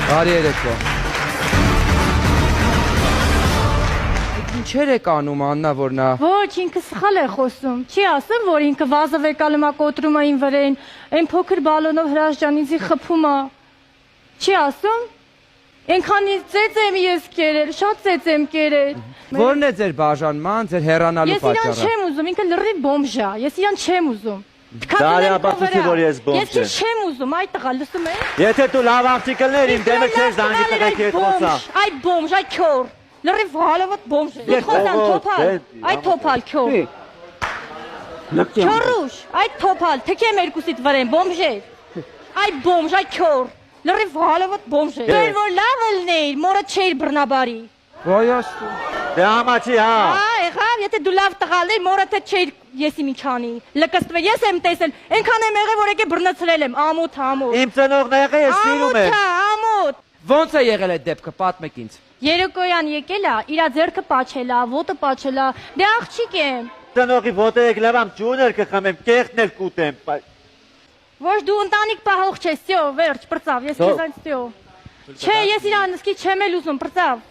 Բարի երեկո։ Ինչեր եք անում Աննա, որ նա Ոչ, ինքը սխալ է խոսում։ Չի ասեմ, որ ինքը վազը վեկալում է կոտրում է ին վրեն, այն փոքր բալոնով հրաժջանիցի խփում է։ Չի ասում։ Այնքանի ծեծ եմ ես կերել, շատ ծեծ եմ կերել։ Որն է ձեր բաժանման, ձեր հեռանալու Ես իրան պատճառը։ չեմ ուզում, ինքը լրիվ բոմժ է։ Ես իրան չեմ ուզում։ Դարաբացի, որ ես բոմժ եմ։ Ես չեմ ուզում, այդ տղա, լսում ես։ Եթե դու լավ աղջիկներ իմ դեմը չես զանգի տղեկ հետ խոսա։ Այդ բոմժ, այդ քյոր։ Լրիվ հալավատ բոմժ է։ Դու խոսան թոփալ, այդ թոփալ քյոր։ Քյորուշ, այդ թոփալ, թքեմ երկուսիդ վրեն, բոմժ է։ Այդ բոմժ, այդ քյոր։ Լրիվ հալավատ բոմժ է։ Դեր որ լավ ելներ, մորը չէր բռնաբարի։ Ոյաստու։ Դե համաչի հա։ Եղավ, եթե դու լավ տղալներ, մորը թե չէր եսի միջանի։ Լկստվել, ես եմ տեսել, այնքան եմ եղել, որ եկե բռնացրել եմ, ամոթ, ամոթ։ Իմ ծնողները ես սիրում եմ։ Ամոթ։ Ոնց է եղել այդ դեպքը, պատմեք ինձ։ Երեկոյան եկել է, իրա ձեռքը պաչել է, ոտը պաչել է, դե աղջիկ եմ։ Ծնողի ոտը եք լավամ ջուներ կխմեմ, կեղտն էլ կուտեմ։ Ոչ դու ընտանիք պահող չես, սյո, վերջ, պրծավ, ես քեզանից սյո։ Չէ, ես իրան նսկի չեմ էլ ուզում, պրծավ։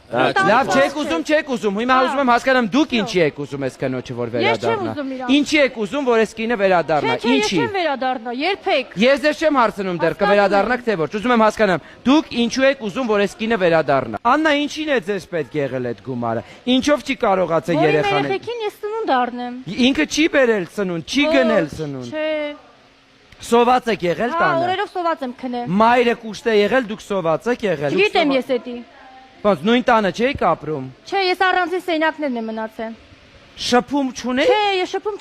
Լավ, չեք ուզում, հիմա ուզում եմ հասկանամ դուք ինչի եք ուզում այս կնոջը, որ վերադառնա։ Ինչի եք ուզում, որ այս կինը վերադառնա, Չէ, ես ինչի։ չեմ վերադառնա, երբեք։ Ես ձեզ չեմ հարցնում դեռ կվերադառնաք թե ոչ, ուզում եմ հասկանամ, դուք ինչու եք ուզում, որ այս կինը վերադառնա։ Աննա, ինչին է ձեզ պետք եղել այդ գումարը։ Ինչով չի կարողացել երեխան։ Երեխեքին ես ծնունդ առնեմ։ Ինքը չի բերել ծնունդ, չի գնել ծնունդ։ Չէ։ Սոված եք եղել Հա, տանը։ օրերով սոված եմ քնեմ։ Մայրը կուշտ է եղել, դուք սոված եք եղել։ Չգիտեմ ես էդի։ Ոնց նույն տանը չէիք ապրում։ Չէ, ես առանձին սենյակներն եմ մնացել։ Շփում չունեի։ Չէ, ես շփում